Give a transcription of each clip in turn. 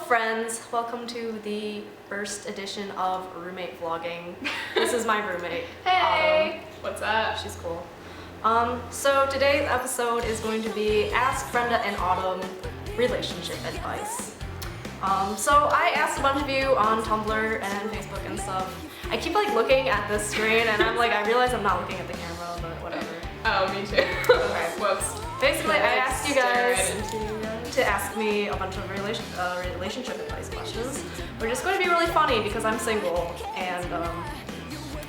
friends, welcome to the first edition of roommate vlogging. This is my roommate. Hey! Autumn. What's up? She's cool. So today's episode is going to be Ask Brenda and Autumn relationship advice. So I asked a bunch of you on Tumblr and Facebook and stuff. I keep like looking at this screen and I'm like, I realize I'm not looking at the camera, but whatever. Oh, me too. Okay, whoops. Basically, I asked you guys Right to ask me a bunch of relationship advice questions. We're just going to be really funny because I'm single and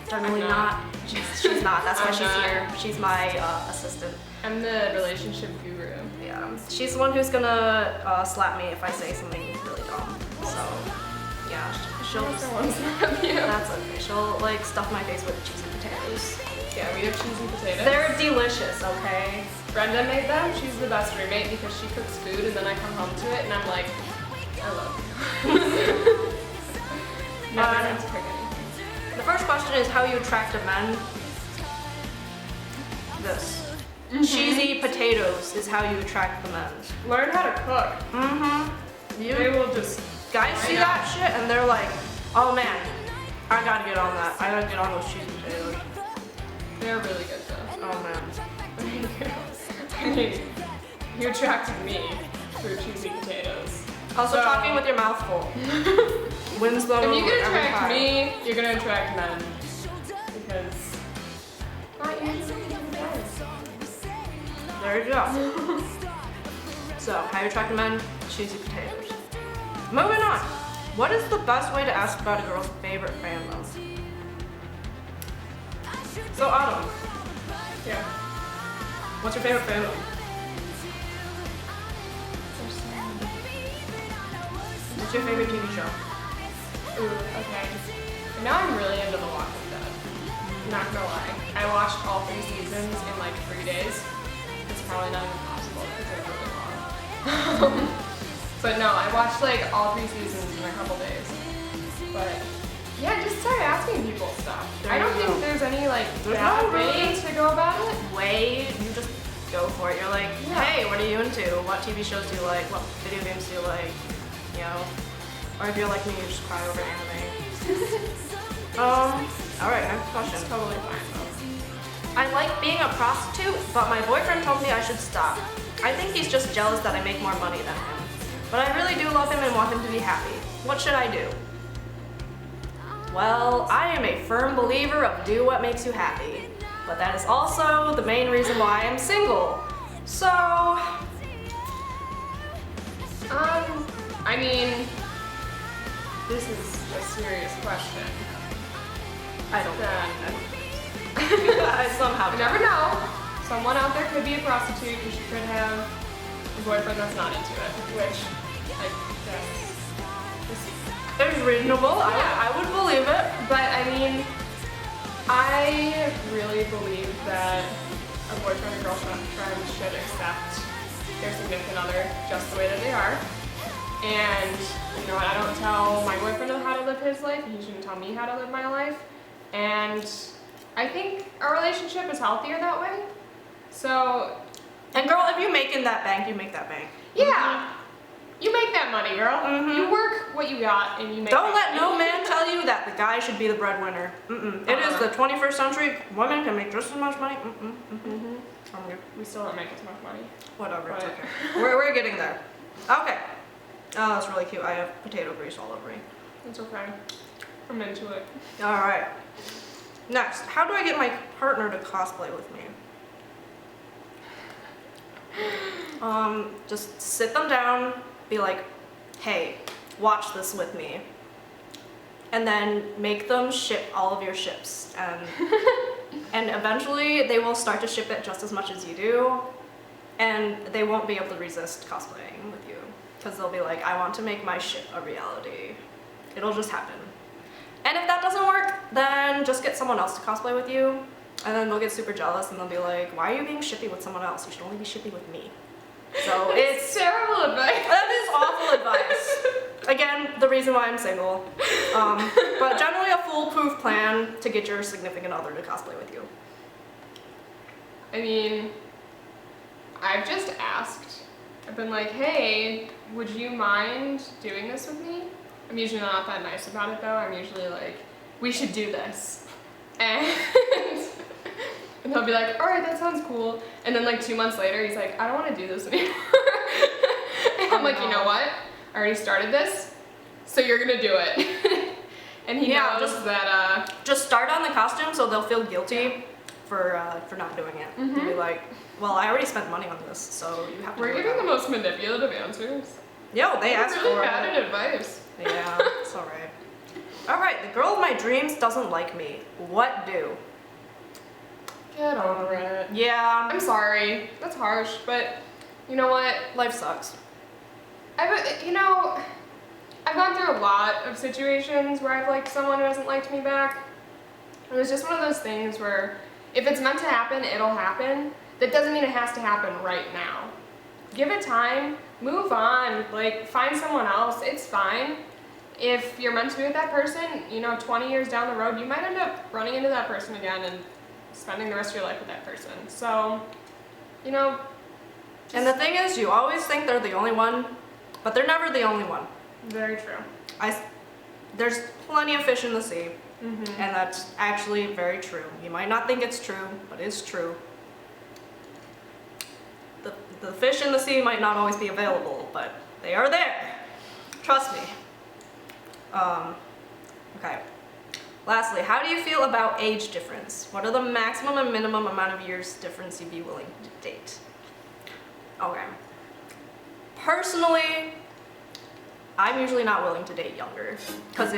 generally I'm not. She's not. That's why I'm she's not. here. She's my assistant. I'm the relationship guru. Yeah, she's the one who's gonna slap me if I say something really dumb. So yeah, she'll. Yeah. That's okay. She'll like stuff my face with cheesy potatoes. Yeah, we have cheesy potatoes. They're delicious. Okay. Brenda made them. She's the best roommate because she cooks food and then I come home to it and I'm like, I love you. Never had to cook anything. The first question is how you attract a man. This. Cheesy potatoes is how you attract the men. Learn how to cook. Mm-hmm. They will just Guys see that shit and they're like, oh man, I gotta get on that. I gotta get on those cheesy potatoes. They're really good though. Oh man. I mean, you attracted me through cheesy potatoes. Also So- talking with your mouth full. Wins the If you can every attract time. me, you're gonna attract men. Because not usually guys. There you go. So, how you attract a man? Cheesy potatoes. Moving on. What is the best way to ask about a girl's favorite fandom? So, Autumn, Yeah. what's your favorite fandom? What's your favorite TV show? Ooh, okay. Now I'm really into The Walking Dead. Not gonna lie. I watched all 3 seasons in like 3 days. It's probably not even possible because they're really long. But no, I watched like all 3 seasons in a couple days. But yeah, just start asking people stuff. There I don't you think go. there's any like There's bad no way really- to go about it. Way, you just go for it. You're like, Yeah. hey, what are you into? What TV shows do you like? What video games do you like? You know? Or if you're like me, you just cry over anime. Alright, next question. It's totally fine though. I like being a prostitute, but my boyfriend told me I should stop. I think he's just jealous that I make more money than him. But I really do love him and want him to be happy. What should I do? Well, I am a firm believer of do what makes you happy. But that is also the main reason why I'm single. So, I mean, this is a serious question. I don't know. Then I somehow you never know. Someone out there could be a prostitute and she could have a boyfriend that's not into it, which I guess It's reasonable. Yeah. I would believe it. But I mean, I really believe that a boyfriend and girlfriend should accept their significant other just the way that they are. And you know what, I don't tell my boyfriend how to live his life, and he shouldn't tell me how to live my life. And I think our relationship is healthier that way. So, And girl, if you make in that bank, you make that bank. yeah. You make that money, girl. Mhm. You work what you got and you make Don't that let money. no man tell you that the guy should be the breadwinner. It is the 21st century. Women can make just as much money. Mhm. We still don't make as much money. Whatever, it's But- okay. We're getting there. Okay. Oh, that's really cute. I have potato grease all over me. It's okay. I'm into it. All right. Next, how do I get my partner to cosplay with me? Just sit them down, be like, hey, watch this with me. And then make them ship all of your ships. And eventually they will start to ship it just as much as you do. And they won't be able to resist cosplaying with you. Because they'll be like, I want to make my ship a reality. It'll just happen. And if that doesn't work, then just get someone else to cosplay with you. And then they'll get super jealous and they'll be like, why are you being shippy with someone else? You should only be shippy with me. So it's terrible advice. that is awful advice. Again, the reason why I'm single. But generally a foolproof plan to get your significant other to cosplay with you. I mean, I've just asked. I've been like, hey, would you mind doing this with me? I'm usually not that nice about it though. I'm usually like, we should do this. And, and he'll be like, all right, that sounds cool. And then like 2 months later, he's like, I don't want to do this anymore. And I'm like, you know what? I already started this, so you're gonna do it. And he knows that. Just start on the costume so they'll feel guilty for not doing it. Mhm. Be like, well, I already spent money on this, so you have to. We're do it giving the now. most manipulative answers. Yo, they We're asked really for bad it. at advice. Yeah, it's alright. Alright, the girl of my dreams doesn't like me. What do? Get over it. Yeah, I'm sorry. That's harsh, but you know what? life sucks. I've gone through a lot of situations where I've liked someone who hasn't liked me back. It was just one of those things where if it's meant to happen, it'll happen. That doesn't mean it has to happen right now. Give it time, move on, like find someone else, it's fine. If you're meant to be with that person, 20 years down the road, you might end up running into that person again and spending the rest of your life with that person. So, And the thing is, you always think they're the only one, but they're never the only one. very true. There's plenty of fish in the sea, Mm-hmm. and that's actually very true. You might not think it's true, but it's true. The fish in the sea might not always be available, but they are there. Trust me. Okay. Lastly, how do you feel about age difference? What are the maximum and minimum amount of years difference you'd be willing to date? Okay. Personally, I'm usually not willing to date younger, because I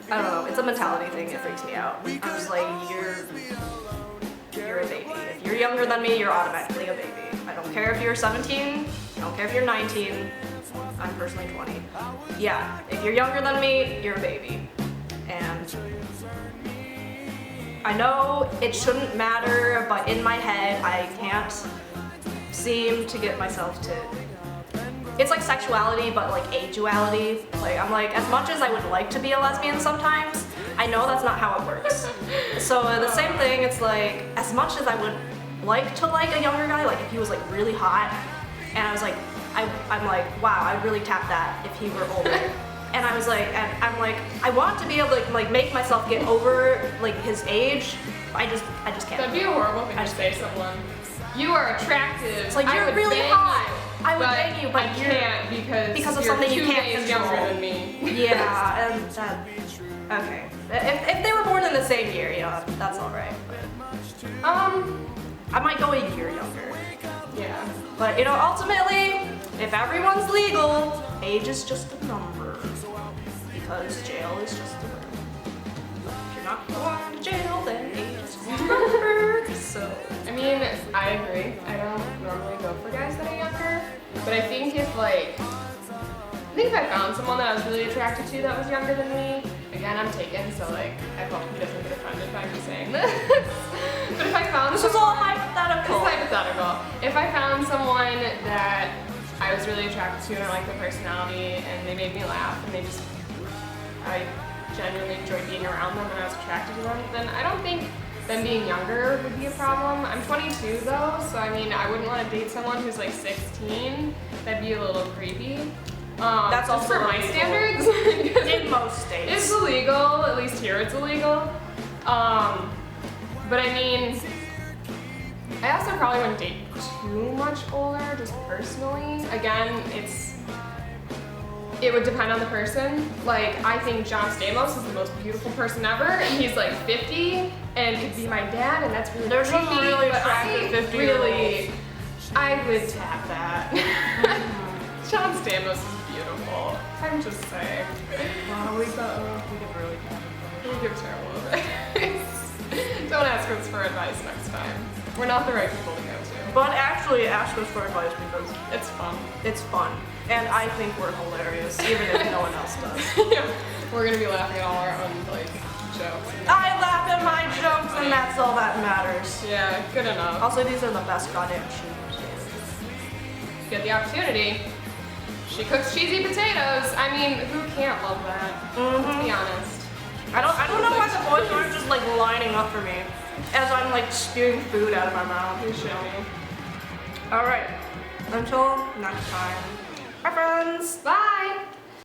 don't know, it's a mentality thing, it freaks me out. I'm just like, you're a baby. If you're younger than me, you're automatically a baby. I don't care if you're 17, I don't care if you're 19, I'm personally 20. Yeah, if you're younger than me, you're a baby. And I know it shouldn't matter, but in my head, I can't seem to get myself to. It's like sexuality, but like age-uality. Like, I'm like, as much as I would like to be a lesbian sometimes, I know that's not how it works. So the same thing, it's like, as much as I would like to like a younger guy, like if he was like really hot, and I was like, I'm like, wow, I'd really tap that if he were older. And I was like, and I'm like, I want to be able to like make myself get over like his age. I just can't. That'd be a horrible thing to say to someone. You are attractive. It's like, I you're would really bang hot. you, I would bang you, but I you're- can't because of you're something you 2 can't days control. younger than me. Yeah, and that. Okay. If they were born in the same year, that's all right. But I might go a year younger. Yeah. But ultimately, if everyone's legal, age is just a number. Because jail is just a number. If you're not going to jail, then age is just a number. So. I mean, I agree. I don't normally go for guys that are younger, but I think if I found someone that I was really attracted to that was younger than me, again, I'm taken, so like, I hope he doesn't get offended by me saying this. But if I found This is all someone, hypothetical. it's hypothetical. If I found someone that I was really attracted to and I liked their personality and they made me laugh and I genuinely enjoyed being around them and I was attracted to them, then I don't think them being younger would be a problem. I'm 22 though, so I mean, I wouldn't want to date someone who's like 16. That'd be a little creepy. That's just also for my illegal. standards. In most states. It's illegal, at least here it's illegal. But I mean, I also probably wouldn't date too much older, just personally. Again, it would depend on the person. Like, I think John Stamos is the most beautiful person ever, and he's like 50 and could be my dad, and that's really There's some creepy, really but attractive I 50-year-olds. I would tap that. John Stamos is beautiful. I'm just saying. Wow, we could really We give terrible advice. Don't ask us for advice next time. We're not the right people to go to. But actually, ask us for advice because It's fun. it's fun. And I think we're hilarious, even if no one else does. Yeah. We're gonna be laughing at all our own jokes. I laugh at my jokes, and that's all that matters. Yeah, good enough. Also, these are the best goddamn shoes. Get the opportunity. She cooks cheesy potatoes. I mean, who can't love that? Let's be honest. I don't know why the boys aren't just like lining up for me as I'm like spewing food out of my mouth. You show me. All right. Until next time. Bye, friends. Bye!